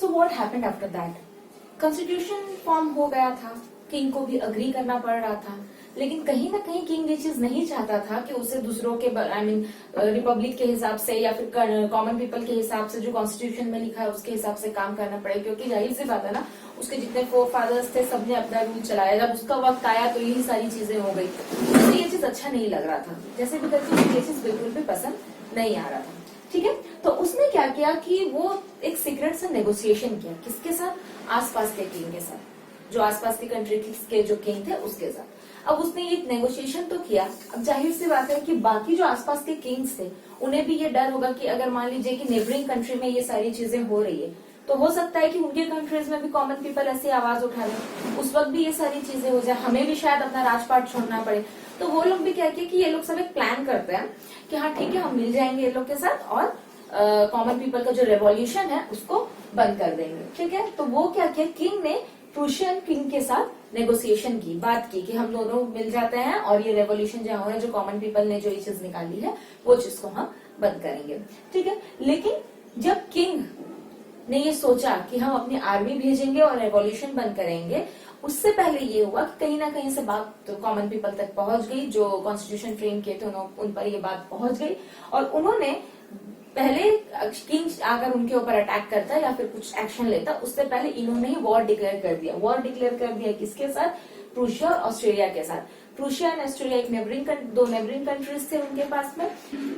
So what happened after that, constitution form हो गया था, किंग को भी अग्री करना पड़ रहा था, लेकिन कहीं ना कहीं किंग ये चीज नहीं चाहता था कि उसे दूसरों के रिपब्लिक के हिसाब से या फिर कॉमन पीपल के हिसाब से जो कॉन्स्टिट्यूशन में लिखा है उसके हिसाब से काम करना पड़े, क्योंकि जाहिर सी बात है ना, उसके जितने फोर फादर्स थे सबने अपना रूल चलाया, जब उसका वक्त आया तो यही सारी चीजें हो गई, तो ये चीज अच्छा नहीं लग रहा था, जैसे भी करके ये चीज बिल्कुल भी पसंद नहीं आ रहा था। ठीक है, तो उसने क्या किया कि वो एक सीक्रेट से नेगोशिएशन किया, किसके साथ, आसपास के किंग के साथ, जो आसपास की कंट्री के जो किंग थे उसके साथ। अब उसने ये नेगोशिएशन तो किया, अब जाहिर सी बात है कि बाकी जो आसपास के किंग्स थे उन्हें भी ये डर होगा कि अगर मान लीजिए कि नेबरिंग कंट्री में ये सारी चीजें हो रही है तो हो सकता है कि उनके कंट्रीज में भी कॉमन पीपल ऐसी आवाज उठा ले, उस वक्त भी ये सारी चीजें हो जाए, हमें भी शायद अपना राजपाट छोड़ना पड़े। तो वो लोग भी क्या किया कि ये लोग सब एक प्लान करते हैं कि हाँ ठीक है, हम मिल जाएंगे ये लोग के साथ और कॉमन पीपल का जो रेवोल्यूशन है उसको बंद कर देंगे। ठीक है, तो वो क्या किया, किंग ने प्रूशियन किंग के साथ नेगोशिएशन की, बात की कि हम दोनों मिल जाते हैं और ये रेवोल्यूशन जो हो रहा है, जो कॉमन पीपल ने जो ये चीज निकाली है वो चीज को हम बंद करेंगे। ठीक है, लेकिन जब किंग ने ये सोचा कि हम अपनी आर्मी भेजेंगे और रेवोल्यूशन बंद करेंगे, उससे पहले ये हुआ कि कहीं ना कहीं से बात तो कॉमन पीपल तक पहुंच गई, जो कॉन्स्टिट्यूशन फ्रेम किए थे उन पर ये बात पहुंच गई, और उन्होंने पहले किंग आकर उनके ऊपर अटैक करता या फिर कुछ एक्शन लेता, उससे पहले इन्होंने ही वॉर डिक्लेयर कर दिया। वॉर डिक्लेयर कर दिया किसके साथ, प्रूशिया और ऑस्ट्रेलिया के साथ। प्रूशिया एंड ऑस्ट्रेलिया एक दो नेबरिंग कंट्रीज थे उनके पास में,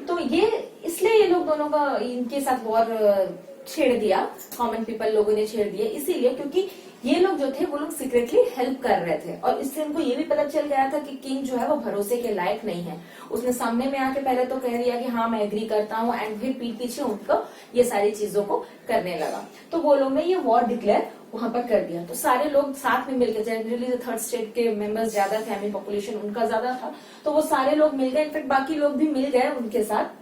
तो ये इसलिए ये लोग दोनों का इनके साथ वॉर छेड़ दिया, कॉमन पीपल लोगों ने छेड़ दिया, इसीलिए क्योंकि ये लोग जो थे वो लोग सीक्रेटली हेल्प कर रहे थे, और इससे उनको ये भी पता चल गया था कि किंग जो है वो भरोसे के लायक नहीं है। उसने सामने में आके पहले तो कह दिया कि हाँ मैं एग्री करता हूँ, एंड फिर पीठ पीछे उनको ये सारी चीजों को करने लगा। तो वो लोग ने ये वॉर डिक्लेयर वहां पर कर दिया। तो सारे लोग साथ में मिलकर, जनरली जो थर्ड स्टेट के मेंबर्स ज्यादा थे, आर्मी पॉपुलेशन उनका ज्यादा था, तो वो सारे लोग मिल गए, इनफेक्ट बाकी लोग भी मिल गए उनके साथ,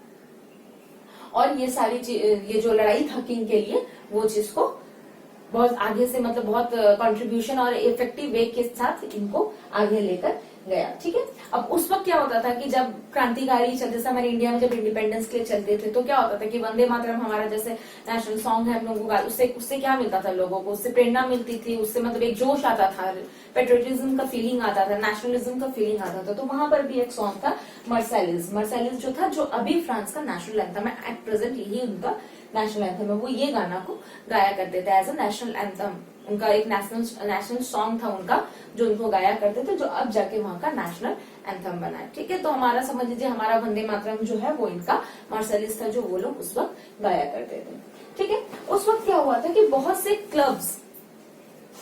और ये सारी ये जो लड़ाई था किंग के लिए, वो चीज को बहुत आगे से मतलब बहुत कंट्रीब्यूशन और इफेक्टिव वे के साथ इनको आगे लेकर गया। ठीक है, अब उस वक्त क्या होता था कि जब क्रांतिकारी चलते, जैसे हमारे इंडिया में जब इंडिपेंडेंस के लिए चलते थे तो क्या होता था कि वंदे मातरम हमारा जैसे नेशनल सॉन्ग है हम लोगों का, उससे क्या मिलता था लोगों को, उससे प्रेरणा मिलती थी, उससे मतलब एक जोश आता था, पेट्रियटिज्म का फीलिंग आता था, नेशनलिज्म का फीलिंग आता था। तो वहां पर भी एक सॉन्ग था मर्सेलिस, मर्सेलिस जो था, जो अभी फ्रांस का नेशनल एंथम है, एट प्रेजेंट यही उनका नेशनल एंथम है, वो ये गाना को गाया करते थे एज अ नेशनल एंथम, उनका एक नेशनल सॉन्ग था उनका, जो उनको गाया करते थे, जो अब जाके वहां का नेशनल एंथम बना है। ठीक है, तो हमारा समझ लीजिए हमारा वंदे मातरम जो है वो इनका मार्शलिस्ट था, जो वो लोग उस वक्त गाया करते थे। ठीक है, उस वक्त क्या हुआ था कि बहुत से क्लब्स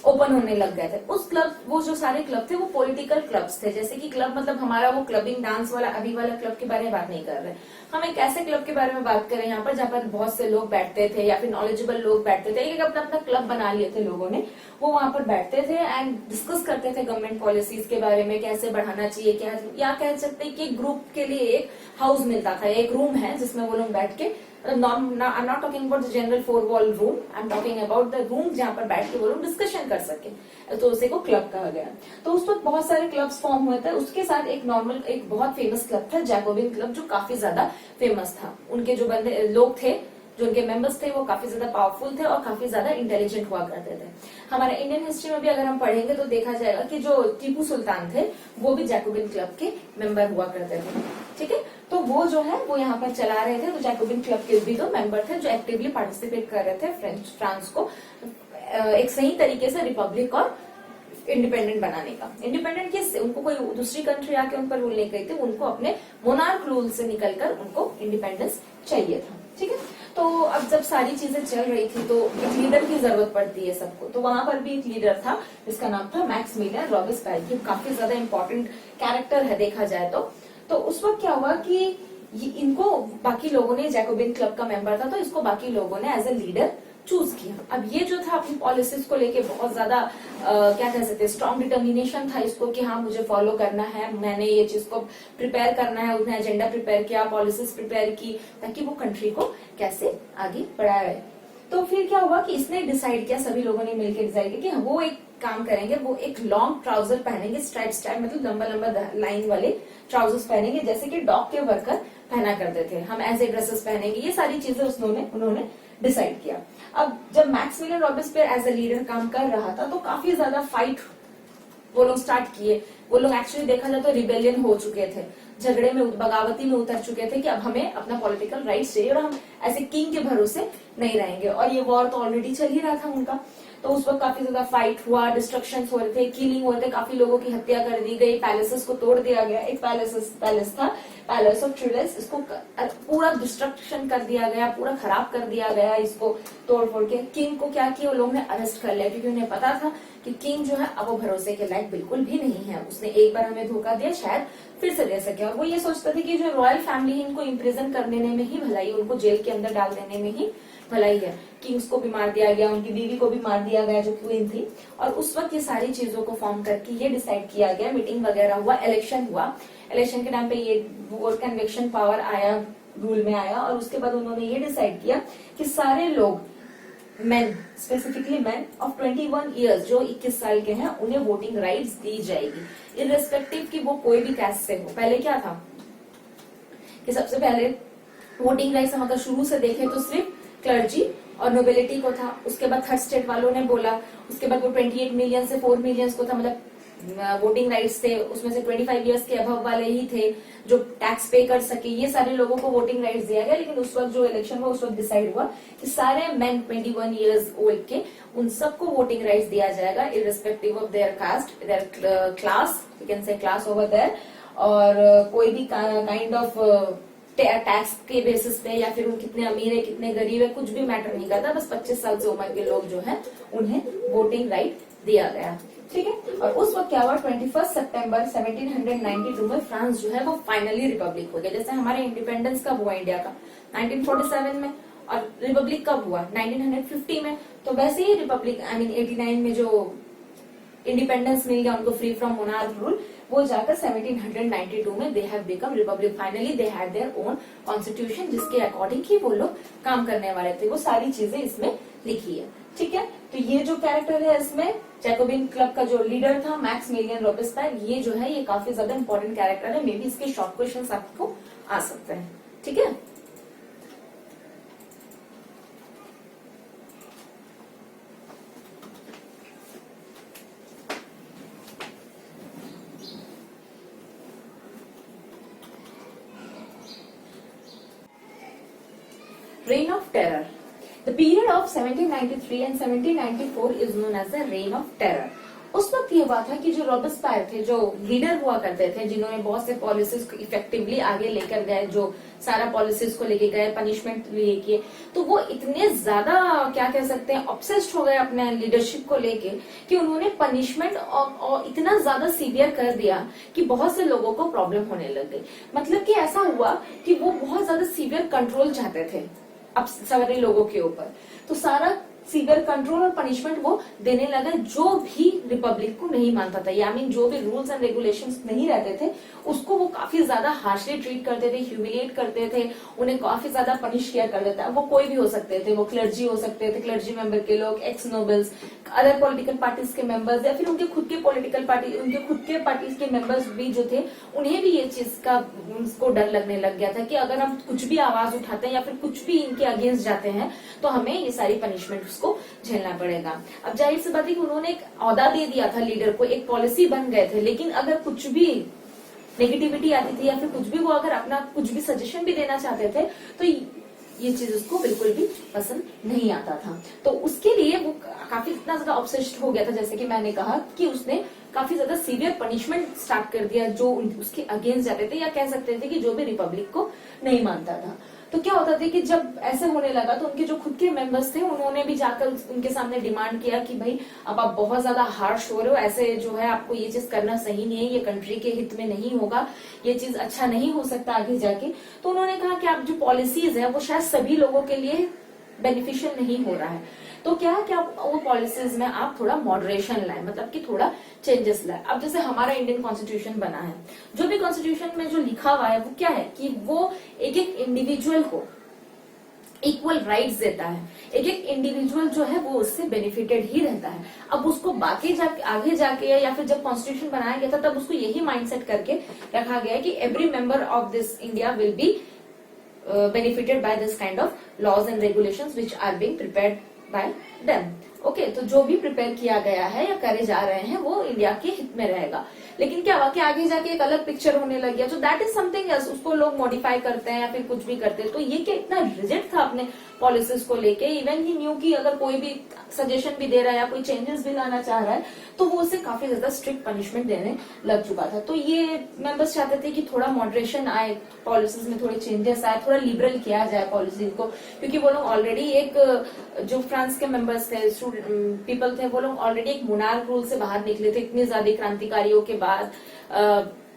ओपन होने लग गए थे। उस क्लब, वो जो सारे क्लब थे वो पॉलिटिकल क्लब्स थे, जैसे कि क्लब मतलब हमारा वो क्लबिंग डांस वाला अभी वाला क्लब के बारे में बात नहीं कर रहे, हम एक ऐसे क्लब के बारे में बात करें यहाँ पर जहाँ पर बहुत से लोग बैठते थे या फिर नॉलेजेबल लोग बैठते थे, एक अपना अपना क्लब बना लिए थे लोगों ने, वो वहां पर बैठते थे एंड डिस्कस करते थे गवर्नमेंट पॉलिसीज के बारे में, कैसे बढ़ाना चाहिए, क्या, या कह सकते हैं कि ग्रुप के लिए एक हाउस मिलता था, एक रूम है जिसमें वो लोग बैठ के, I'm not talking about the general four wall room, I'm talking about the room जहाँ पर बैठ के वो लोग डिस्कशन कर सके, तो उसे को क्लब कहा गया। तो उस वक्त बहुत सारे क्लब्स फॉर्म हुए थे, उसके साथ एक नॉर्मल एक बहुत फेमस क्लब था जैकोबिन क्लब, जो काफी ज्यादा फेमस था। उनके जो बंदे लोग थे, जो उनके मेंबर्स थे, वो काफी ज्यादा पावरफुल थे और काफी ज्यादा इंटेलिजेंट हुआ करते थे। हमारे इंडियन हिस्ट्री में भी अगर हम पढ़ेंगे तो देखा जाएगा कि जो टीपू सुल्तान थे वो भी जैकोबिन क्लब के मेंबर हुआ करते थे। ठीक है, तो वो जो है वो यहाँ पर चला रहे थे, तो जैकोबिन क्लब के भी दो मेंबर थे जो एक्टिवली पार्टिसिपेट कर रहे थे फ्रांस को एक सही तरीके से रिपब्लिक और इंडिपेंडेंट बनाने का। इंडिपेंडेंट किससे, उनको कोई दूसरी कंट्री आके उन पर रूल नहीं करी थी, उनको अपने मोनार्क रूल से निकलकर उनको इंडिपेंडेंस चाहिए था। ठीक है, तो अब जब सारी चीजें चल रही थी तो एक लीडर की जरूरत पड़ती है सबको, तो वहां पर भी एक लीडर था जिसका नाम था मैक्सिमिलियन रॉबिस्पेर, काफी ज्यादा इंपॉर्टेंट कैरेक्टर है देखा जाए तो उस वक्त क्या हुआ कि इनको बाकी लोगों ने, जैकोबिन क्लब का मेंबर था तो इसको बाकी लोगों ने एज ए लीडर चूज किया। अब ये जो था अपनी पॉलिसीज को लेके बहुत ज्यादा क्या कह सकते हैं, स्ट्रॉन्ग डिटर्मिनेशन था इसको कि हाँ मुझे फॉलो करना है, मैंने ये चीज को प्रिपेयर करना है, उसने एजेंडा प्रिपेयर किया, पॉलिसीज प्रिपेयर की, ताकि वो कंट्री को कैसे आगे बढ़ाए। तो फिर क्या हुआ कि इसने डिसाइड किया, सभी लोगों ने मिलकर डिसाइड किया कि वो एक काम करेंगे वो एक लॉन्ग ट्राउजर पहनेंगे, स्ट्राइप मतलब लंबा लंबा लाइन वाले ट्राउजर्स पहनेंगे, जैसे कि डॉक के वर्कर पहना करते थे। हम ऐसे ड्रेसेस पहनेंगे, ये सारी चीजें उन्होंने डिसाइड किया। अब जब Maximilien Robespierre as a leader काम कर रहा था तो काफी ज्यादा फाइट वो लोग स्टार्ट किए। वो लोग एक्चुअली देखा जाए तो रिबेलियन हो चुके थे, झगड़े में बगावती में उतर चुके थे कि अब हमें अपना पॉलिटिकल राइट्स चाहिए और हम ऐसे किंग के भरोसे नहीं रहेंगे। और ये वॉर तो ऑलरेडी चल ही रहा था उनका, तो उस वक्त काफी ज्यादा फाइट हुआ, डिस्ट्रक्शन हो रहे थे, किलिंग हो रहे थे, काफी लोगों की हत्या कर दी गई, पैलेसेस को तोड़ दिया गया। एक पैलेस था पैलेस ऑफ ट्यूलिस, इसको पूरा डिस्ट्रक्शन कर दिया गया, पूरा खराब कर दिया गया, इसको तोड़ फोड़ के। किंग को क्या किया, वो लोगों ने अरेस्ट कर लिया, क्योंकि उन्हें पता था कि किंग जो है अब वो भरोसे के लायक बिल्कुल भी नहीं है। उसने एक बार हमें धोखा दिया, शायद फिर से दे सके। और वो ये सोचते थे कि जो रॉयल फैमिली है इनको इम्प्रिजन कर देने में ही भलाई, उनको जेल के अंदर डाल देने में ही भलाई है। किंग्स को भी मार दिया गया, उनकी बीवी को भी मार दिया गया जो क्वीन थी। और उस वक्त ये सारी चीजों को फॉर्म करके ये डिसाइड किया गया, मीटिंग वगैरह हुआ, इलेक्शन हुआ। इलेक्शन के टाइम पे ये वोट कन्वेक्शन पावर आया, रूल में आया। और उसके बाद उन्होंने ये डिसाइड किया कि सारे लोग, main specifically main of 21 years, जो 21 साल के हैं, उन्हें वोटिंग राइट्स दी जाएगी, इररेस्पेक्टिव कि वो कोई भी कास्ट से हो। पहले क्या था कि सबसे पहले वोटिंग राइट्स हम अगर शुरू से देखें तो सिर्फ क्लर्जी और नोबिलिटी को था। उसके बाद थर्ड स्टेट वालों ने बोला, उसके बाद वो 28 मिलियन से 4 मिलियन को था, मतलब वोटिंग राइट्स थे, उसमें से 25 इयर्स के अबव वाले ही थे जो टैक्स पे कर सके, ये सारे लोगों को वोटिंग राइट्स दिया गया। लेकिन उस वक्त जो इलेक्शन हुआ उस वक्त डिसाइड हुआ कि सारे मेन 21 इयर्स ओल्ड के, उन सबको वोटिंग राइट्स दिया जाएगा, irrespective of their caste, their class, you can say class over there, और कोई भी काइंड ऑफ टैक्स के बेसिस पे, या फिर वो कितने अमीर है कितने गरीब है, कुछ भी मैटर नहीं करता। बस 25 साल से उम्र के लोग जो है उन्हें वोटिंग राइट दिया गया, ठीक है। और उस वक्त क्या हुआ, 21 सितंबर 1792 में फ्रांस जो है वो फाइनली रिपब्लिक हो गया। जैसे हमारे इंडिपेंडेंस कब हुआ इंडिया का, 1947 में, और रिपब्लिक कब हुआ, 1950 में। तो वैसे ही रिपब्लिक 89 में जो इंडिपेंडेंस मिल गया उनको फ्री फ्रॉम मोनार्क रूल, वो जाकर 1792 में they have become Republic. Finally they had their own constitution, जिसके अकॉर्डिंग ही वो लोग काम करने वाले थे। वो सारी चीजें इसमें लिखी है, ठीक है। तो ये जो कैरेक्टर है इसमें, जैकोबिन क्लब का जो लीडर था मैक्सिमिलियन रॉबिस्पियर, ये जो है ये काफी ज्यादा इंपॉर्टेंट कैरेक्टर है। मे बी इसके शॉर्ट क्वेश्चंस आपको आ सकते हैं, ठीक है। Reign of Terror. The period of 1793 and 1794 is known as the Reign of Terror. उस वक्त ये हुआ था कि जो रॉबिस्पायर थे, जो लीडर हुआ करते थे, जिन्होंने बहुत से पॉलिसीज को इफेक्टिवली आगे लेकर गए, जो सारा पॉलिसीज को लेके गए, पनिशमेंट लिए किए, तो वो इतने ज्यादा क्या कह सकते हैं ऑब्सेस्ड हो गए अपने लीडरशिप को लेके कि उन्होंने पनिशमेंट और इतना ज्यादा सीवियर कर दिया कि बहुत से लोगों को प्रॉब्लम होने लग गई। मतलब कि ऐसा हुआ कि वो बहुत ज्यादा सीवियर कंट्रोल चाहते थे अब सारे लोगों के ऊपर। तो सारा सीवियर कंट्रोल और पनिशमेंट वो देने लगा जो भी रिपब्लिक को नहीं मानता था, या मीन जो भी रूल्स एंड रेगुलेशंस नहीं रहते थे उसको वो काफी ज्यादा हार्शली ट्रीट करते थे, ह्यूमिलिएट करते थे, उन्हें काफी ज्यादा पनिश किया करते थे। वो कोई भी हो सकते थे, वो क्लर्जी हो सकते थे, क्लर्जी मेंबर के लोग, x nobles, other political parties के मेंबर्स, या फिर उनके खुद के पॉलिटिकल पार्टी, उनके खुद के पार्टीज के मेंबर्स भी जो थे, उन्हें भी ये चीज का उनको डर लगने लग गया था कि अगर हम कुछ भी आवाज उठाते हैं या फिर कुछ भी इनके अगेंस्ट जाते हैं तो हमें ये सारी पनिशमेंट उसको झेलना पड़ेगा। अब जाहिर सी बात है कि उन्होंने एक औहदा दे दिया था लीडर को, एक पॉलिसी बन गए थे, लेकिन अगर कुछ भी नेगेटिविटी आती थी या फिर कुछ भी वो अगर अपना कुछ भी सजेशन भी देना चाहते थे तो ये चीज उसको बिल्कुल भी पसंद नहीं आता था। तो उसके लिए वो काफी इतना ज्यादा ऑब्सेस्ड हो गया था, जैसे कि मैंने कहा कि उसने काफी ज्यादा सीवियर पनिशमेंट स्टार्ट कर दिया जो उसके अगेंस्ट जाते थे, या कह सकते थे कि जो भी रिपब्लिक को नहीं मानता था। तो क्या होता था कि जब ऐसे होने लगा तो उनके जो खुद के मेंबर्स थे उन्होंने भी जाकर उनके सामने डिमांड किया कि भाई अब आप बहुत ज्यादा हार्श हो रहे हो, ऐसे जो है आपको ये चीज करना सही नहीं है, ये कंट्री के हित में नहीं होगा, ये चीज अच्छा नहीं हो सकता आगे जाके। तो उन्होंने कहा कि आप जो पॉलिसीज है वो शायद सभी लोगों के लिए बेनिफिशियल नहीं हो रहा है, तो क्या है कि आप वो पॉलिसीज में आप थोड़ा मॉडरेशन लाए, मतलब कि थोड़ा चेंजेस लाए। अब जैसे हमारा इंडियन कॉन्स्टिट्यूशन बना है, जो भी कॉन्स्टिट्यूशन में जो लिखा हुआ है वो क्या है कि वो एक एक इंडिविजुअल को इक्वल राइट्स देता है, एक एक इंडिविजुअल जो है वो उससे बेनिफिटेड ही रहता है। अब उसको बाकी जाके आगे जाके या फिर जब कॉन्स्टिट्यूशन बनाया गया था तब उसको यही माइंडसेट करके रखा गया है कि every member of this India will be benefited by this kind of laws and regulations which are being prepared by them. Okay तो जो भी प्रिपेयर किया गया है या करे जा रहे हैं वो इंडिया के हित में रहेगा। लेकिन क्या हुआ कि आगे जाके एक अलग पिक्चर होने लग गया, तो दैट इज समथिंग एल्स, उसको लोग मॉडिफाई करते हैं या फिर कुछ भी करते हैं। तो ये क्या इतना रिजिड था अपने पॉलिसीज को लेके, इवन ही न्यू कि अगर कोई भी सजेशन भी दे रहा है या कोई चेंजेस भी लाना चाह रहा है तो वो उसे काफी ज्यादा स्ट्रिक्ट पनिशमेंट देने लग चुका था। तो ये मेंबर्स चाहते थे कि थोड़ा मॉडरेशन आए पॉलिसीज में, थोड़े चेंजेस आए, थोड़ा लिबरल किया जाए पॉलिसीज को, क्योंकि वो लोग ऑलरेडी एक जो फ्रांस के मेंबर्स थे, पीपल थे, वो लोग ऑलरेडी एक मोनार्क रूल से बाहर निकले थे। इतनी ज्यादा क्रांतिकारियों के बाद,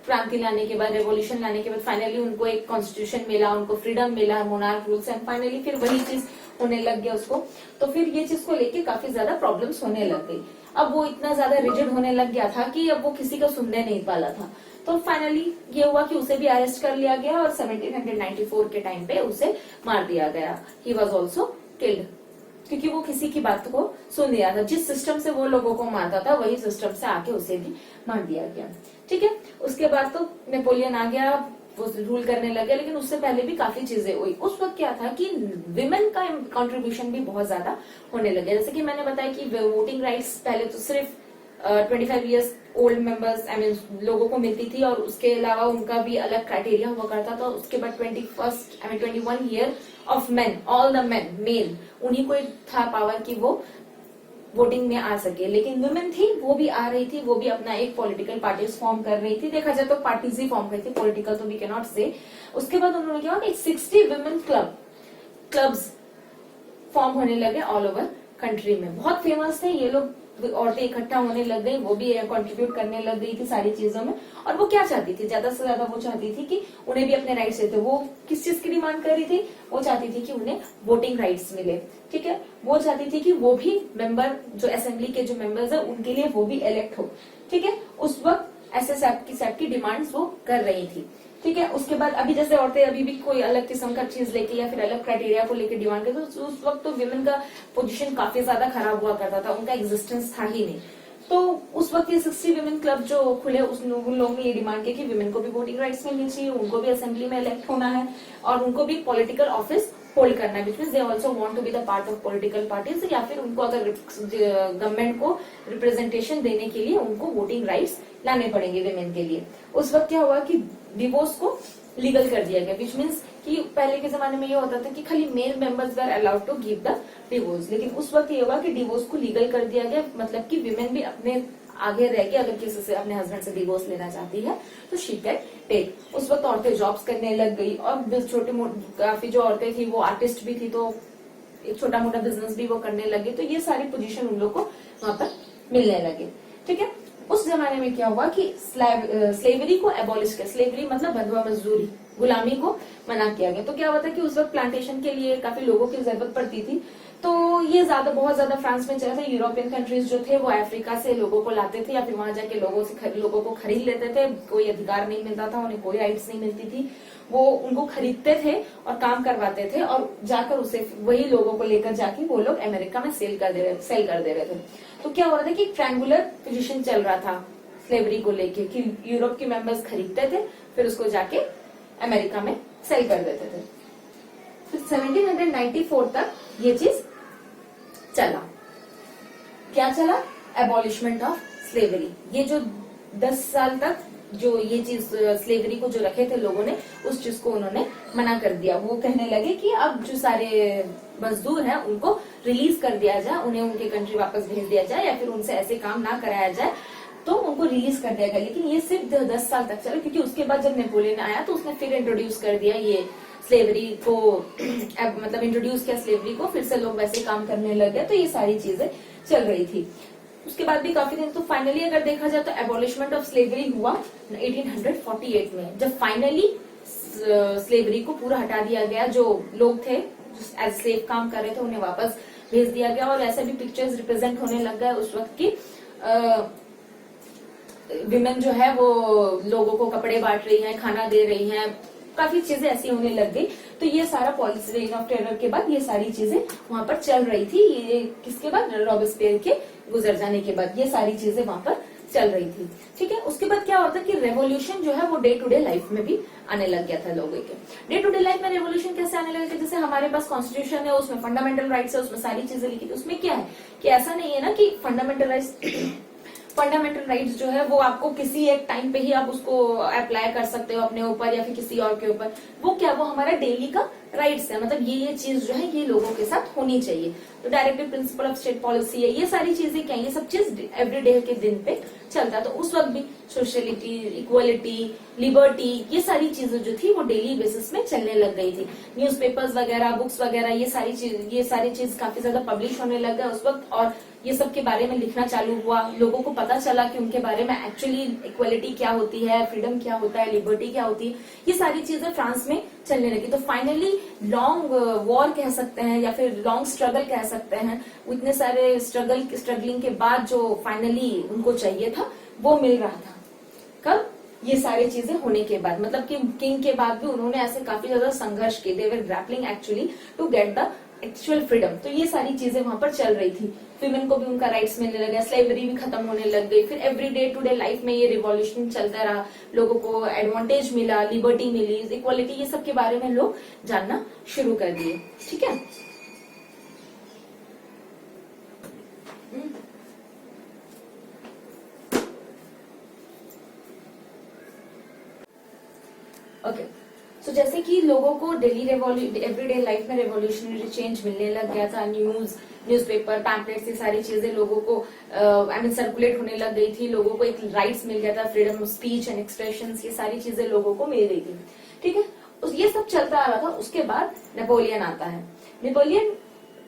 क्रांति लाने के बाद, रेवोल्यूशन लाने के बाद फाइनली उनको एक कॉन्स्टिट्यूशन मिला, उनको फ्रीडम मिला मोनार्क रूल से, एंड फाइनली फिर वही चीज होने लग गया उसको। तो फिर ये चीज को लेके काफी ज्यादा प्रॉब्लम्स होने लग गई। अब वो इतना ज्यादा रिजिड होने लग गया था कि अब वो किसी का सुनने नहीं पाला था। तो फाइनली ये हुआ कि उसे भी अरेस्ट कर लिया गया और 1794 के टाइम पे उसे मार दिया गया। ही वॉज ऑल्सो किल्ड, क्योंकि वो किसी की बात को सुन लिया था। जिस सिस्टम से वो लोगों को मारता था वही सिस्टम से आके उसे भी मार दिया गया। ठीक है, उसके बाद तो नेपोलियन आ गया, वो रूल करने लगे, लेकिन उससे पहले भी काफी चीजें हुई। उस वक्त क्या था कि विमेन का कंट्रीब्यूशन भी बहुत ज्यादा होने लगे। जैसे कि मैंने बताया कि वोटिंग राइट्स पहले तो सिर्फ 25 years old members I mean लोगों को मिलती थी, और उसके अलावा उनका भी अलग क्राइटेरिया हुआ करता था। उसके बाद 21 year of men, all the men male, उन्हीं को था पावर कि वो वोटिंग में आ सके। लेकिन वुमेन थी, वो भी आ रही थी, वो भी अपना एक पॉलिटिकल पार्टीज फॉर्म कर रही थी। देखा जाए तो पार्टीज ही फॉर्म करती थी, पॉलिटिकल तो वी कैन नॉट से। उसके बाद उन्होंने क्या कि 60 वुमेन क्लब्स फॉर्म होने लगे ऑल ओवर कंट्री में। बहुत फेमस थे ये लोग, औरतें इकट्ठा होने लग गई, वो भी कंट्रीब्यूट करने लग गई थी सारी चीजों में। और वो क्या चाहती थी, ज्यादा से ज्यादा वो चाहती थी कि उन्हें भी अपने राइट्स देते। वो किस चीज की डिमांड कर रही थी, वो चाहती थी कि उन्हें वोटिंग राइट्स मिले। ठीक है, वो चाहती थी कि वो भी मेंबर, जो असेंबली के जो मेंबर्स है उनके लिए वो भी इलेक्ट हो। ठीक है, उस वक्त ऐसे सब की डिमांड्स वो कर रही थी। ठीक है, उसके बाद अभी जैसे औरतें अभी भी कोई अलग किस्म का चीज लेके या फिर अलग क्राइटेरिया को लेके डिमांड करते, तो उस वक्त तो विमेन का पोजीशन काफी ज्यादा खराब हुआ करता था, उनका एग्जिस्टेंस था ही नहीं। तो उस वक्त ये 60 विमेन क्लब जो खुले, उन लोगों ने ये डिमांड की कि विमेन को भी वोटिंग राइट्स मिलनी चाहिए, उनको भी असेंबली में इलेक्ट होना है और उनको भी पॉलिटिकल ऑफिस होल्ड करना है, which means they also want to be the part of political parties, या फिर उनको अगर गवर्नमेंट को रिप्रेजेंटेशन देने के लिए उनको वोटिंग राइट्स लाने पड़ेंगे विमेन के लिए। उस वक्त क्या हुआ कि डिवोर्स को लीगल कर दिया गया, विच मीन्स कि पहले के जमाने में ये होता था कि खाली male members were allowed to give the divorce, लेकिन उस वक्त ये हुआ कि डिवोर्स को लीगल कर दिया गया। मतलब कि विमेन भी अपने आगे रह के अगर किसी से अपने हस्बैंड से डिवोर्स लेना चाहती है तो शी कैन टेक। उस वक्त औरतें जॉब्स करने लग गई, और छोटे काफी जो औरतें थी वो आर्टिस्ट भी थी, तो एक छोटा मोटा बिजनेस भी वो करने लगे। तो ये सारी पोजीशन उन लोग को वहां पर मिलने लगे। ठीक है, उस जमाने में क्या हुआ कि स्लेवरी को एबॉलिश किया। स्लेवरी मतलब बंधुआ मजदूरी, गुलामी को मना किया गया। तो क्या हुआ था कि उस वक्त प्लांटेशन के लिए काफी लोगों की जरूरत पड़ती थी, तो ये बहुत ज्यादा फ्रांस में चला था। यूरोपियन कंट्रीज जो थे वो अफ्रीका से लोगों को लाते थे या फिर वहां जाके लोगों को खरीद लेते थे। कोई अधिकार नहीं मिलता था उन्हें, कोई राइट्स नहीं मिलती थी, वो उनको खरीदते थे और काम करवाते थे, और जाकर उसे वही लोगों को लेकर जाके वो लोग अमेरिका में सेल कर दे रहे थे। तो क्या हो रहा था कि ट्रायंगुलर पोजीशन चल रहा था स्लेवरी को लेके, कि यूरोप के मेंबर्स खरीदते थे फिर उसको जाके अमेरिका में सेल कर देते थे। फिर 1794 तक ये चीज चला। क्या चला? एबॉलिशमेंट ऑफ स्लेवरी। ये जो 10 साल तक जो ये चीज स्लेवरी को जो रखे थे लोगों ने, उस चीज को उन्होंने मना कर दिया। वो कहने लगे कि अब जो सारे मजदूर हैं उनको रिलीज कर दिया जाए, उन्हें उनके कंट्री वापस भेज दिया जाए, या फिर उनसे ऐसे काम ना कराया जाए, तो उनको रिलीज कर दिया गया। लेकिन ये सिर्फ 10 साल तक चला, क्योंकि उसके बाद जब नेपोलियन आया तो उसने फिर इंट्रोड्यूस कर दिया ये स्लेवरी को, मतलब इंट्रोड्यूस किया स्लेवरी को, फिर से लोग वैसे काम करने लगे। तो ये सारी चीजें चल रही थी। उसके बाद भी काफी दिन, तो फाइनली अगर देखा जाए तो एबॉलिशमेंट ऑफ स्लेवरी हुआ 1848 में, जब फाइनली स्लेवरी को पूरा हटा दिया गया। जो लोग थे एज स्लेव काम कर रहे थे उन्हें वापस भेज दिया गया, और ऐसे भी पिक्चर्स रिप्रेजेंट होने लग गए उस वक्त की। विमेन जो है वो लोगों को कपड़े बांट रही हैं, खाना दे रही हैं, काफी चीजें ऐसी होने लग गई तो ये सारा पॉलिसी रेन ऑफ टेरर के बाद ये सारी चीजें वहां पर चल रही थी। ये किसके बाद, रॉबेस्पियर के गुजर जाने के बाद ये सारी चीजें वहां पर चल रही थी। ठीक है, उसके बाद क्या होता है कि रेवोल्यूशन जो है वो डे टू डे लाइफ में भी आने लग गया था लोगों के। डे टू डे लाइफ में रेवोल्यूशन कैसे आने लगे थे, जैसे हमारे पास कॉन्स्टिट्यूशन है, उसमें फंडामेंटल राइट्स है, उसमें सारी चीजें लिखी थी। उसमें क्या है कि ऐसा नहीं है ना कि फंडामेंटल राइट्स जो है वो आपको किसी एक टाइम पे ही आप उसको अप्लाई कर सकते हो अपने ऊपर या फिर किसी और के ऊपर। वो क्या, वो हमारा डेली का राइट्स है, मतलब ये चीज जो है ये लोगों के साथ होनी चाहिए। तो directive principle of state policy है, ये सारी चीजें क्या है, ये सब चीज एवरीडे के दिन पे चलता है। तो उस वक्त भी सोशलिटी, इक्वलिटी, लिबर्टी, ये सारी चीजें जो थी वो डेली बेसिस में चलने लग गई थी। न्यूज़पेपर्स वगैरह, बुक्स वगैरह, ये सारी चीज काफी ज्यादा पब्लिश होने लग गए उस वक्त, और ये सब के बारे में लिखना चालू हुआ। लोगों को पता चला कि उनके बारे में एक्चुअली इक्वलिटी क्या होती है, फ्रीडम क्या होता है, लिबर्टी क्या होती है, ये सारी चीजें फ्रांस में चलने लगी। तो फाइनली लॉन्ग वॉर कह सकते हैं या फिर लॉन्ग स्ट्रगल कह सकते हैं, इतने सारे स्ट्रगलिंग के बाद जो फाइनली उनको चाहिए था वो मिल रहा था। कब, ये सारी चीजें होने के बाद, मतलब कि किंग के बाद भी उन्होंने ऐसे काफी ज्यादा संघर्ष किए, they were grappling actually to get the actual freedom. तो ये सारी चीजें वहां पर चल रही थी। विमेन को भी उनका राइट्स मिलने लगा, स्लेवरी भी खत्म होने लग गई। फिर every day to day life में ये रिवॉल्यूशन चलता रहा, लोगों को एडवांटेज मिला, लिबर्टी मिली, इक्वालिटी, ये सब के बारे में लोग जानना शुरू कर दिए। ठीक है, ओके। सो जैसे कि लोगों को डेली एवरीडे लाइफ में रेवोल्यूशनरी चेंज मिलने लग गया था, न्यूज़पेपर, पैम्पलेट्स, ये सारी चीजें लोगों को सर्कुलेट होने लग गई थी। लोगों को एक राइट्स मिल गया था, freedom of speech and expression, ये सारी चीजें लोगों को मिल गई थी। ठीक है, ये सब चलता आ रहा था। उसके बाद नेपोलियन आता है। नेपोलियन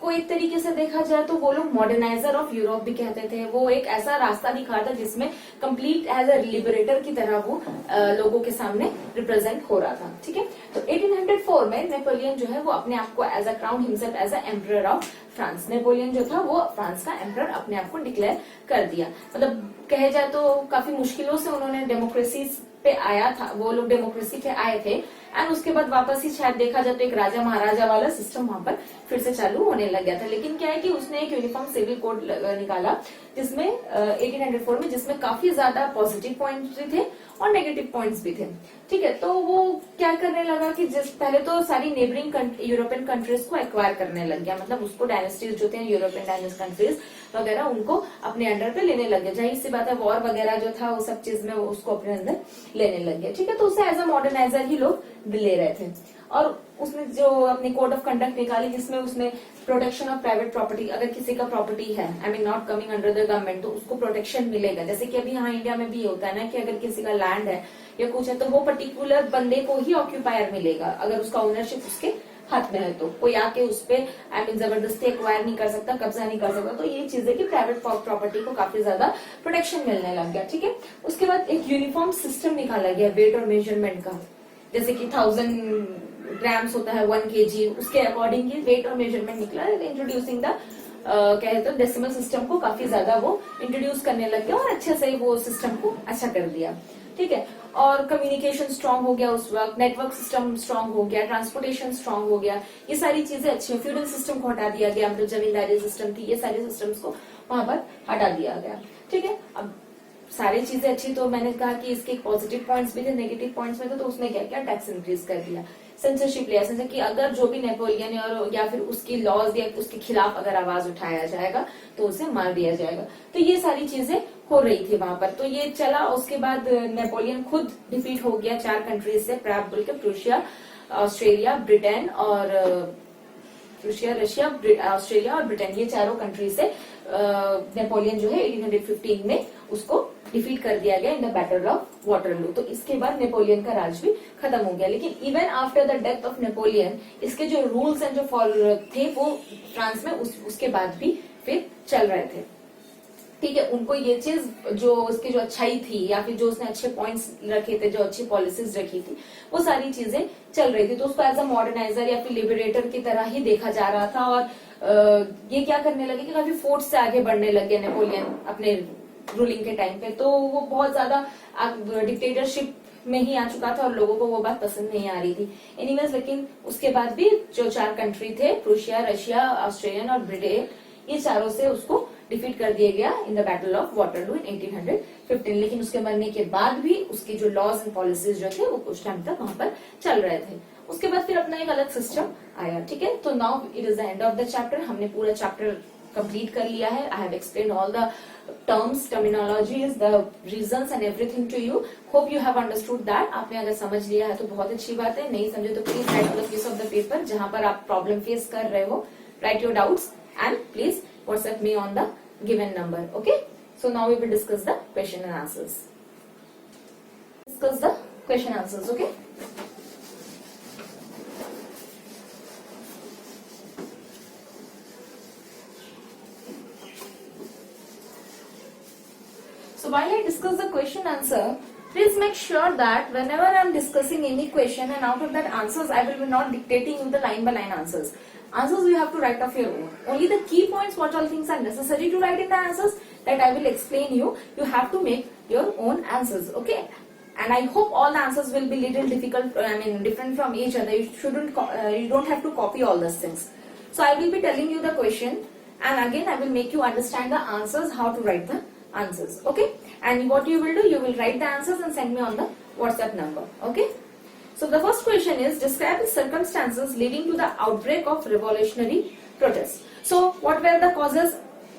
को एक तरीके से देखा जाए तो वो लोग मॉडर्नाइजर ऑफ यूरोप भी कहते थे। वो एक ऐसा रास्ता दिखा था जिसमें कंप्लीट एज अ लिबरेटर की तरह वो लोगों के सामने रिप्रेजेंट हो रहा था। ठीक है, तो 1804 में नेपोलियन जो है वो अपने आप को as a crown himself as a emperor of France. Napoleon जो था वो फ्रांस का एम्परर अपने आप को डिक्लेयर कर दिया। मतलब कहे जाए तो काफी मुश्किलों से उन्होंने डेमोक्रेसी पे आया था, वो लोग डेमोक्रेसी पे आए थे, एंड उसके बाद वापस ही शायद देखा जाए तो एक राजा महाराजा वाला सिस्टम वहां पर फिर से चालू होने लग गया था। लेकिन क्या है कि उसने एक यूनिफॉर्म सिविल कोड निकाला जिसमें 1804 में, जिसमें काफी ज्यादा पॉजिटिव पॉइंट्स भी थे और नेगेटिव पॉइंट्स भी थे। ठीक है, तो वो क्या करने लगा कि पहले तो सारी नेबरिंग यूरोपियन कंट्रीज को एक्वायर करने लग गया, मतलब उसको डायनेस्टीज जो थे यूरोपियन डायनेस्ट कंट्रीज वगैरह उनको अपने अंडर पे लेने लग गया। जाहिर सी बात है, वॉर वगैरह जो था वो सब चीज में उसको अपने अंदर लेने लग गया। ठीक है, तो उसे एज अ मॉडर्नाइजर ही लोग ले रहे थे। और उसने जो अपनी कोड ऑफ कंडक्ट निकाली जिसमें उसने प्रोटेक्शन ऑफ प्राइवेट प्रॉपर्टी, अगर किसी का प्रॉपर्टी है, I mean not coming under the government, तो उसको प्रोटेक्शन मिलेगा। जैसे कि अभी यहाँ इंडिया में भी होता है ना कि अगर किसी का लैंड है या कुछ है तो वो पर्टिकुलर बंदे को ही ऑक्यूपायर मिलेगा, अगर उसका ओनरशिप उसके हाथ में है तो कोई आके उस पे आई मीन जबरदस्ती एक्वायर नहीं कर सकता, कब्जा नहीं कर सकता। तो ये चीजें कि प्राइवेट प्रॉपर्टी को काफी ज्यादा प्रोटेक्शन मिलने लग गया। ठीक है, उसके बाद एक यूनिफॉर्म सिस्टम निकाला गया वेट और मेजरमेंट का, जैसे कि 1000 ग्राम्स होता है 1 kg, उसके अकॉर्डिंग ही वेट और मेजरमेंट निकला। इंट्रोड्यूसिंग द कहते हैं डेसिमल सिस्टम को काफी ज्यादा वो इंट्रोड्यूस करने लग गया और अच्छे से वो सिस्टम को अच्छा कर दिया। ठीक है, और कम्युनिकेशन स्ट्रांग हो गया उस वक्त, नेटवर्क सिस्टम स्ट्रांग हो गया, ट्रांसपोर्टेशन स्ट्रांग हो गया, ये सारी चीजें अच्छी। फ्यूडल सिस्टम को हटा दिया गया, मतलब जमींदारी सिस्टम थी, ये सारे सिस्टम्स को वहां पर हटा दिया गया। ठीक है, अब सारी चीजें अच्छी, तो मैंने कहा कि इसके पॉजिटिव पॉइंट्स भी थे, नेगेटिव पॉइंट्स में थे। तो उसने क्या किया, टैक्स इंक्रीज कर दिया, सेंसरशिप लिया, सेंसर कि अगर जो भी नेपोलियन और या फिर उसकी लॉज या उसके खिलाफ अगर आवाज उठाया जाएगा तो उसे मार दिया जाएगा। तो ये सारी चीजें हो रही थी वहां पर, तो ये चला। उसके बाद नेपोलियन खुद डिफीट हो गया 4 कंट्रीज से, प्राग बोल के, प्रूशिया, ऑस्ट्रेलिया, ब्रिटेन और रूसिया, रशिया, ऑस्ट्रेलिया और ब्रिटेन, ये चारों कंट्री से नेपोलियन जो है 1815 में उसको डिफीट कर दिया गया in the battle of Waterloo. तो इसके बाद नेपोलियन का राज भी खत्म हो गया। लेकिन even after the death of Napoleon इसके जो रूल्स एंड जो फॉलो थे वो फ्रांस में उसके बाद भी फिर चल रहे थे। ठीक है, उनको ये चीज जो उसकी जो अच्छाई थी या फिर जो उसने अच्छे पॉइंट्स रखे थे, जो अच्छी पॉलिसीज रखी थी, वो सारी चीजें चल रही थी। तो उसको एज अ मॉडर्नाइजर या फिर लिबरेटर की तरह ही देखा जा रहा था। और ये क्या करने लगे कि काफी फोर्स से आगे बढ़ने लगे नेपोलियन अपने रूलिंग के टाइम पे। तो वो बहुत ज्यादा डिक्टेटरशिप में ही आ चुका था और लोगों को वो बात पसंद नहीं आ रही थी एनीवेज। लेकिन उसके बाद भी जो 4 कंट्री थे, प्रूशिया, रशिया, ऑस्ट्रेलियन और ब्रिटेन, ये चारों से उसको डिफीट कर दिया गया in the battle of Waterloo in 1815। लेकिन उसके मरने के बाद भी उसकी जो लॉज एंड पॉलिसीज जो थे वो कुछ टाइम तक वहां पर चल रहे थे। उसके बाद फिर अपना एक अलग सिस्टम आया, ठीक है। तो now it is the end of the chapter. हमने पूरा चैप्टर कंप्लीट कर लिया है। I have explain all the terms, terminologies, the reasons and everything to you. Hope you have understood that. आपने अगर समझ लिया है तो बहुत अच्छी बात है, नहीं समझे तो please write the piece of the paper जहां पर आप प्रॉब्लम फेस कर रहे हो, write your doubts and please WhatsApp me on the given number. Okay, so now we will discuss the question and answers. Discuss the question answers. Okay. So while I discuss the question answer, please make sure that whenever I am discussing any question and out of that answers, I will be not dictating you the line by line answers. Answers you have to write off your own. Only the key points, what all things are necessary to write in the answers, that I will explain you. You have to make your own answers. Okay. And I hope all the answers will be little difficult. I mean different from each other. You shouldn't. You don't have to copy all those things. So I will be telling you the question, and again I will make you understand the answers, how to write the answers. Okay. And what you will do, you will write the answers and send me on the WhatsApp number. Okay. So the first question is, describe the circumstances leading to the outbreak of revolutionary protest. So what were the causes?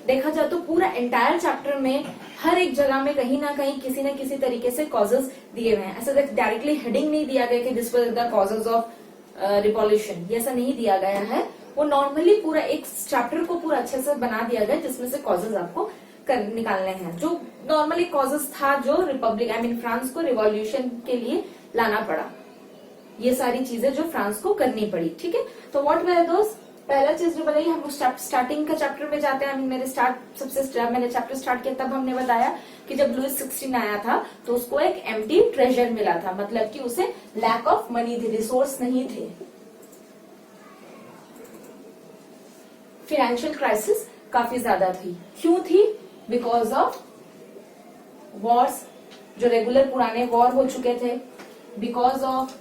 देखा जाए तो पूरा entire chapter में हर एक जगह में कहीं ना कहीं किसी न किसी तरीके से कॉजेज दिए हुए हैं। ऐसा डायरेक्टली हेडिंग नहीं दिया गया कि this was the causes of revolution, ये ऐसा नहीं दिया गया है। वो नॉर्मली पूरा एक चैप्टर को पूरा अच्छे से बना दिया गया जिसमें से कॉजेज आपको निकालने हैं। जो नॉर्मली कॉजेज था जो रिपब्लिक आई मीन फ्रांस को रिवॉल्यूशन के लिए लाना पड़ा, ये सारी चीजें जो फ्रांस को करनी पड़ी, ठीक है। तो व्हाट वर दोस्त, पहला चीज जो बताइए, हम स्टार्टिंग का चैप्टर में जाते हैं। मैंने चैप्टर स्टार्ट किया तब हमने बताया कि जब लुइस 16 आया था तो उसको एक एम्प्टी ट्रेजर मिला था, मतलब कि उसे लैक ऑफ मनी थी, रिसोर्स नहीं थे। फाइनेंशियल क्राइसिस काफी ज्यादा थी। क्यों थी? बिकॉज ऑफ वॉर्स, जो रेगुलर पुराने वॉर हो चुके थे, बिकॉज ऑफ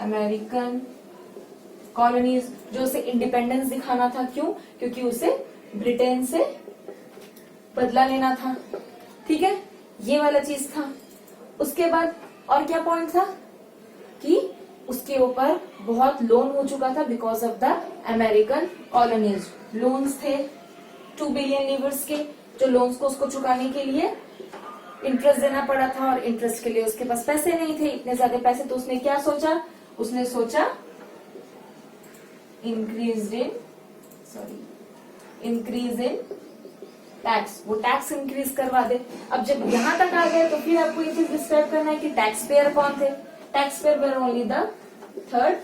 अमेरिकन कॉलोनीज, जो उसे इंडिपेंडेंस दिखाना था। क्यों? क्योंकि उसे ब्रिटेन से बदला लेना था, ठीक है, ये वाला चीज था। उसके बाद और क्या पॉइंट था कि उसके ऊपर बहुत लोन हो चुका था because of the American colonies. Loans थे 2 बिलियन लीवर्स के, जो लोन्स को उसको चुकाने के लिए इंटरेस्ट देना पड़ा था, और इंटरेस्ट के लिए उसके पास पैसे नहीं थे, इतने ज्यादा पैसे। तो उसने क्या सोचा? उसने सोचा इंक्रीज इन टैक्स, वो टैक्स इंक्रीज करवा दे। अब जब यहां तक आ गए तो फिर आपको ये चीज डिस्क्राइब करना है कि टैक्स पेयर कौन थे। Tax payer were only the third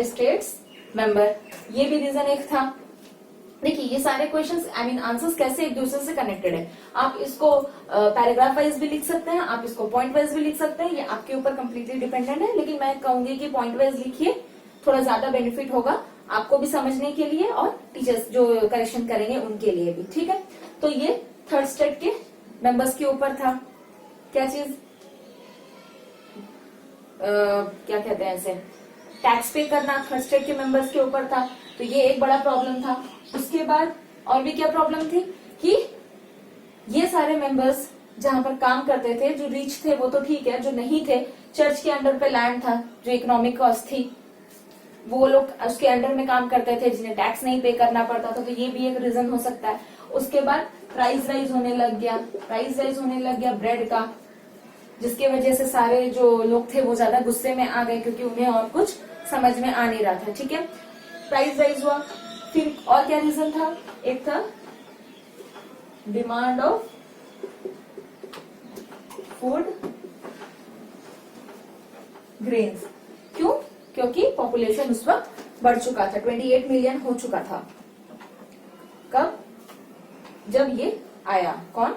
states member, ये भी रीजन एक था। देखिए ये सारे क्वेश्चंस आई मीन आंसर्स कैसे एक दूसरे से कनेक्टेड है। आप इसको पैराग्राफ वाइज भी लिख सकते हैं, आप इसको पॉइंट वाइज भी लिख सकते हैं, ये आपके ऊपर कंप्लीटली डिपेंडेंट है। लेकिन मैं कहूंगी कि पॉइंट वाइज लिखिए, थोड़ा ज्यादा बेनिफिट होगा आपको भी समझने के लिए और टीचर्स जो करेक्शन करेंगे उनके लिए भी, ठीक है। तो ये थर्ड स्टेट के मेंबर्स के ऊपर था। क्या चीज क्या कहते हैं इसे, टैक्स पे करना थर्ड स्टेट के मेंबर्स के ऊपर था। तो ये एक बड़ा प्रॉब्लम था। उसके बाद और भी क्या प्रॉब्लम थी कि ये सारे मेंबर्स जहां पर काम करते थे, जो रिच थे वो तो ठीक है, जो नहीं थे, चर्च के अंडर पे लैंड था, जो इकोनॉमिक कॉस्ट थी, वो लोग उसके अंडर में काम करते थे जिन्हें टैक्स नहीं पे करना पड़ता था। तो ये भी एक रीजन हो सकता है। उसके बाद प्राइस राइज होने लग गया ब्रेड का, जिसके वजह से सारे जो लोग थे वो ज्यादा गुस्से में आ गए क्योंकि उन्हें और कुछ समझ में आ नहीं रहा था, ठीक है। प्राइस राइज हुआ। फिर और क्या रीजन था? एक था डिमांड ऑफ फूड ग्रेन्स। क्यों? क्योंकि पॉपुलेशन उस वक्त बढ़ चुका था, 28 मिलियन हो चुका था। कब? जब ये आया, कौन?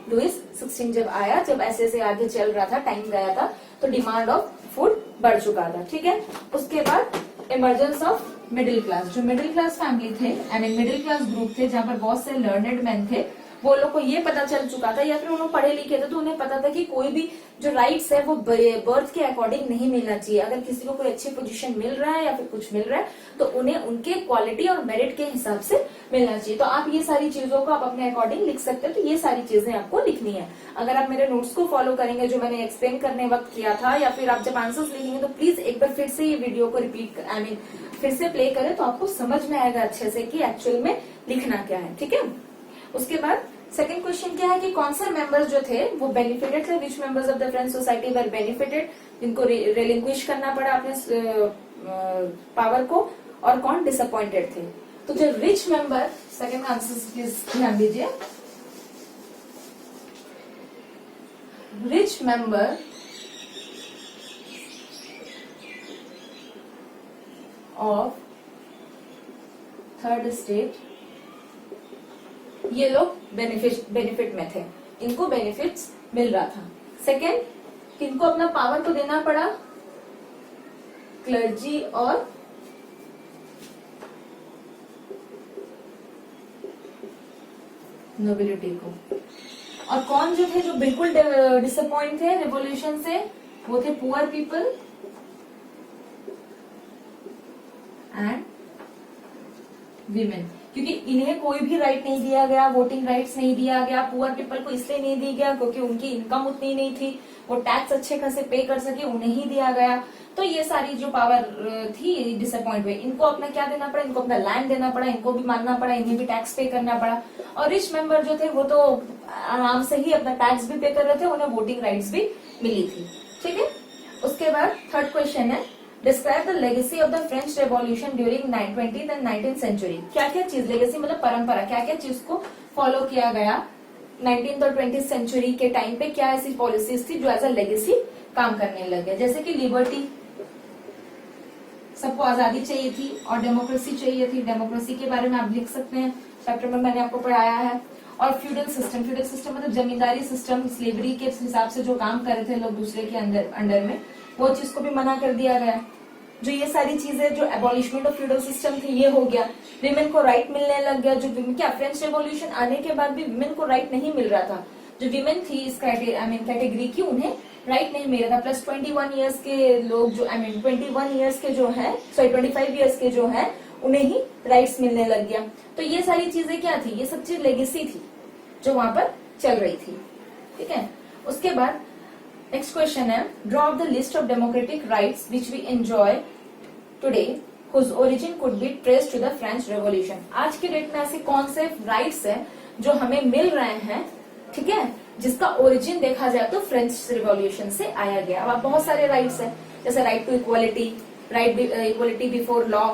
लुइस 16 जब आया, जब ऐसे आगे चल रहा था, टाइम गया था, तो डिमांड ऑफ फूड बढ़ चुका था, ठीक है। उसके बाद इमरजेंस ऑफ मिडिल क्लास, जो मिडिल क्लास फैमिली थे, I mean middle class group थे, जहां पर बहुत से लर्नेड मैन थे, वो लोग को ये पता चल चुका था या फिर उन्होंने पढ़े लिखे थे तो उन्हें पता था कि कोई भी जो राइट्स है वो बर्थ के अकॉर्डिंग नहीं मिलना चाहिए। अगर किसी को कोई अच्छी पोजीशन मिल रहा है या फिर कुछ मिल रहा है तो उन्हें उनके क्वालिटी और मेरिट के हिसाब से मिलना चाहिए। तो आप ये सारी चीजों को आप अपने अकॉर्डिंग लिख सकते हो। तो ये सारी चीजें आपको लिखनी है। अगर आप मेरे नोट्स को फॉलो करेंगे जो मैंने एक्सप्लेन करने वक्त किया था, या फिर आप जब आंसर्स लिखेंगे तो प्लीज एक बार फिर से ये वीडियो को रिपीट फिर से प्ले करें तो आपको समझ में आएगा अच्छे से कि एक्चुअल में लिखना क्या है। ठीक है, उसके बाद सेकंड क्वेश्चन क्या है कि कौन से मेंबर्स जो थे वो बेनिफिटेड थे, विच members of the French society were benefited, जिनको रिलिंक्विश करना पड़ा अपने पावर को, और कौन डिसअपॉइंटेड थे। तो जो rich member, second answer please ध्यान दीजिए, rich member of third state, ये लोग बेनिफिट में थे, इनको बेनिफिट्स मिल रहा था। सेकेंड, किनको अपना पावर को देना पड़ा, क्लर्जी और नोबिलिटी को। और कौन जो थे जो बिल्कुल डिसअपॉइंट थे रिवॉल्यूशन से, वो थे पुअर पीपल एंड वीमेन, क्योंकि इन्हें कोई भी राइट नहीं दिया गया, वोटिंग राइट्स नहीं दिया गया। पुअर पीपल को इसलिए नहीं दिया गया क्योंकि उनकी इनकम उतनी नहीं थी, वो टैक्स अच्छे खासे पे कर सके, उन्हें ही दिया गया। तो ये सारी जो पावर थी डिसअपॉइंट हुए, इनको अपना क्या देना पड़ा, इनको अपना लैंड देना पड़ा, इनको भी मानना पड़ा, इन्हें भी टैक्स पे करना पड़ा। और रिच मेंबर जो थे वो तो आराम से ही अपना टैक्स भी पे कर रहे थे, उन्हें वोटिंग राइट्स भी मिली थी। ठीक है, उसके बाद थर्ड क्वेश्चन है, describe the legacy of the French revolution during 19th and 19th century. क्या क्या चीज, लेगेसी मतलब परंपरा, क्या क्या चीज को फॉलो किया गया 19th और 20th सेंचुरी के टाइम पे, क्या ऐसी पॉलिसीज थी जो एज अ लेगेसी काम करने लग गए। जैसे कि लिबर्टी, सबको आजादी चाहिए थी, और डेमोक्रेसी चाहिए थी, डेमोक्रेसी के बारे में आप लिख सकते हैं, चैप्टर में मैंने आपको पढ़ाया है। और फ्यूडल सिस्टम, फ्यूडल सिस्टम मतलब जमींदारी सिस्टम, स्लेवरी के हिसाब से जो काम कर रहे थे लोग दूसरे के अंडर में, वो चीज को भी मना कर दिया गया। जो ये सारी चीजें, जो एबॉलिशमेंट ऑफ फ्यूडल सिस्टम थी, ये हो गया। विमेन को राइट मिलने लग गया। जो क्या फ्रेंच रेवोल्यूशन आने के बाद भी विमेन को राइट नहीं मिल रहा था, जो विमेन थी इस कैटेगरी की, उन्हें राइट नहीं मिल रहा था। प्लस 21 ईयर्स के लोग जो 21 ईयर्स के जो है, 25 ईयर्स के जो है, उन्हें ही राइट्स मिलने लग गया। तो ये सारी चीजें क्या थी, ये सब चीज लेगेसी थी जो वहां पर चल रही थी। ठीक है, उसके बाद नेक्स्ट क्वेश्चन है, draw out the list of democratic rights which we enjoy today whose origin could be traced to the French Revolution। आज के डेट में ऐसे कौन से राइट्स हैं जो हमें मिल रहे हैं, ठीक है, जिसका ओरिजिन देखा जाए तो फ्रेंच रिवॉल्यूशन से आया गया। अब बहुत सारे राइट्स हैं, जैसे right to equality, right equality before law,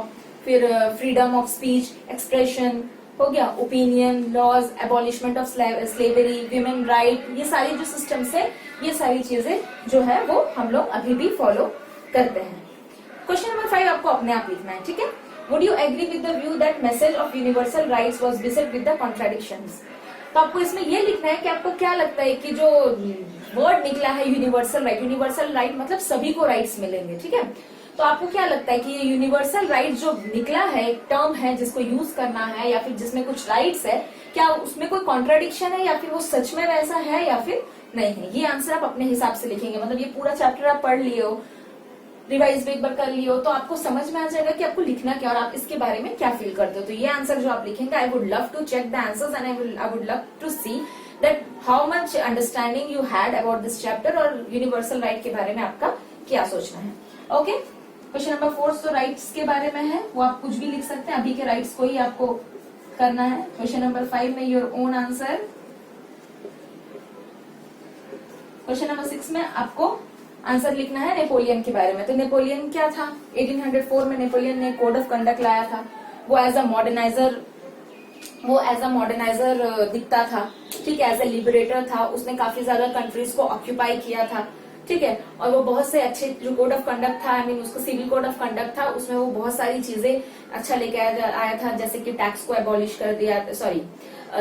फिर फ्रीडम ऑफ स्पीच, एक्सप्रेशन हो गया, opinion, laws, abolishment of slavery, women right, ये सारी जो सिस्टम्स है, ये सारी चीजें जो है वो हम लोग अभी भी फॉलो करते हैं। क्वेश्चन नंबर 5 आपको अपने आप लिखना है। ठीक है, would you agree with the view that message of universal rights was beset with the contradictions. तो आपको इसमें ये लिखना है कि आपको क्या लगता है कि जो वर्ड निकला है यूनिवर्सल राइट मतलब सभी को राइट्स मिलेंगे। ठीक है, तो आपको क्या लगता है कि ये यूनिवर्सल राइट जो निकला है, एक टर्म है जिसको यूज करना है या फिर जिसमें कुछ राइट्स है, क्या उसमें कोई कॉन्ट्राडिक्शन है या फिर वो सच में वैसा है या फिर नहीं है। ये आंसर आप अपने हिसाब से लिखेंगे। मतलब ये पूरा चैप्टर आप पढ़ लिए हो, रिवाइज भी एक बार कर लियो, तो आपको समझ में आ जाएगा कि आपको लिखना क्या और आप इसके बारे में क्या फील करते हो। तो ये आंसर जो आप लिखेंगे, I would love to check the answers and I would love to see that how much understanding you had about this chapter और यूनिवर्सल राइट के बारे में आपका क्या सोचना है। ओके, क्वेश्चन नंबर 4 तो राइट्स के बारे में है, वो आप कुछ भी लिख सकते हैं, अभी के राइट्स को ही आपको करना है। क्वेश्चन नंबर 5 में your own answer. Question number 6 में आपको आंसर लिखना है नेपोलियन के बारे में। तो नेपोलियन क्या था, 1804 में नेपोलियन ने कोड ऑफ कंडक्ट लाया था। वो एज अ मॉडर्नाइजर दिखता था। ठीक है, एज ए लिबरेटर था, उसने काफी ज्यादा कंट्रीज को ऑक्यूपाई किया था। ठीक है, और वो बहुत से अच्छे जो कोड ऑफ कंडक्ट था, उसको सिविल कोड ऑफ कंडक्ट था, उसमें वो बहुत सारी चीजें अच्छा लेके आया था, जैसे कि टैक्स को एबॉलिश कर दिया,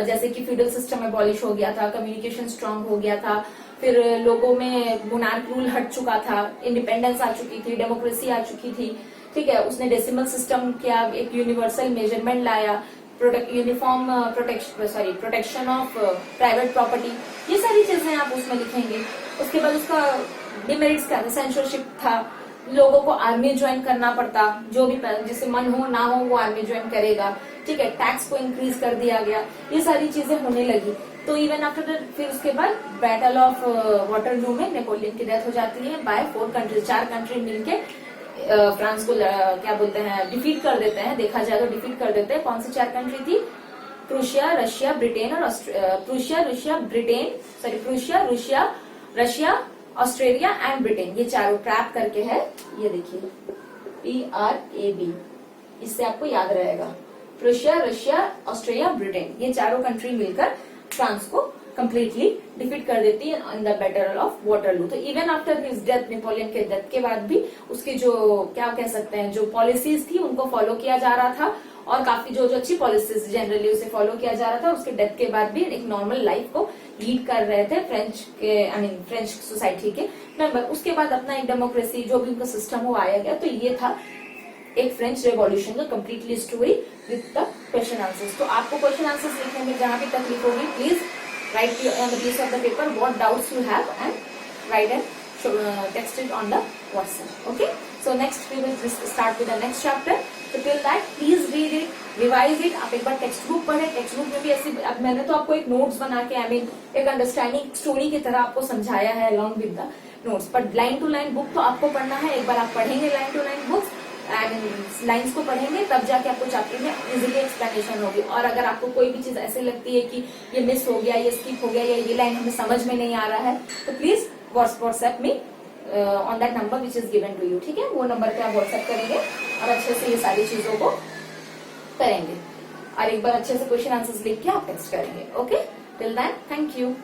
जैसे कि फ्यूडल सिस्टम एबॉलिश हो गया था, कम्युनिकेशन स्ट्रांग हो गया था, फिर लोगों में मोनार्क रूल हट चुका था, इंडिपेंडेंस आ चुकी थी, डेमोक्रेसी आ चुकी थी। ठीक है, उसने डेसिमल सिस्टम किया, एक यूनिवर्सल मेजरमेंट लाया, uniform protection of private property, ये सारी चीजें आप उसमें लिखेंगे। उसके बाद उसका डिमेरिट्स क्या था, सेंसरशिप था, लोगों को आर्मी ज्वाइन करना पड़ता, जो भी जिससे मन हो ना हो वो आर्मी ज्वाइन करेगा, ठीक है। टैक्स को इंक्रीज कर दिया गया, ये सारी चीजें होने लगी। तो इवन आफ्टर फिर उसके बाद बैटल ऑफ वाटरलू में नेपोलियन की डेथ हो जाती है बाय 4 कंट्रीज, 4 कंट्री मिलके फ्रांस को क्या बोलते हैं डिफीट कर देते हैं, देखा जाए तो डिफीट कर देते हैं। कौन सी 4 कंट्री थी? प्रूशिया, रशिया, ब्रिटेन और Prussia, Russia, Australia and Britain, ये चारों ट्रैप करके है, ये देखिए PRAB, इससे आपको याद रहेगा। प्रूशिया, रशिया, ऑस्ट्रेलिया, ब्रिटेन, ये चारों कंट्री मिलकर फ्रांस को कंप्लीटली डिफीट कर देती है in the battle of Waterloo. तो even after his death, Napoleon के डेथ के बाद भी उसकी जो क्या कह सकते हैं जो पॉलिसीज थी उनको फॉलो किया जा रहा था, और काफी जो अच्छी पॉलिसीज जनरली उसे फॉलो किया जा रहा था। उसके डेथ के बाद भी एक नॉर्मल लाइफ को लीड कर रहे थे फ्रेंच सोसाइटी के मेंबर। उसके बाद अपना एक डेमोक्रेसी जो भी उनका सिस्टम वो आया गया। तो ये था एक फ्रेंच रेवोल्यूशन का completely story with the question answers. तो आपको क्वेश्चन आंसर्स लिखने में जहां भी तकलीफ होगी, please write on the piece of the paper what doubts you have and write and text it on the WhatsApp. Okay, so next we will just start with the next chapter. So till that please read it, revise it. आप एक बार text book पढ़े, text book में भी ऐसे अब मैंने तो आपको एक नोट्स बना के एक अंडरस्टैंडिंग स्टोरी की तरह आपको समझाया है along with the notes, but line to line book तो आपको पढ़ना है। एक बार आप पढ़ेंगे line to line books and lines को पढ़ेंगे, तब जाके आपको चैप्टर में इजीली एक्सप्लेनेशन होगी। और अगर आपको कोई भी चीज ऐसे लगती है कि ये मिस हो गया, ये स्किप हो गया, या ये लाइन हमें समझ में नहीं आ रहा है, तो please WhatsApp me on that number which is given to you, ठीक है। वो नंबर पे आप व्हाट्सएप करेंगे और अच्छे से ये सारी चीजों को करेंगे, और एक बार अच्छे से क्वेश्चन आंसर्स लिख के आप टेक्स्ट करेंगे। Okay, till then thank you.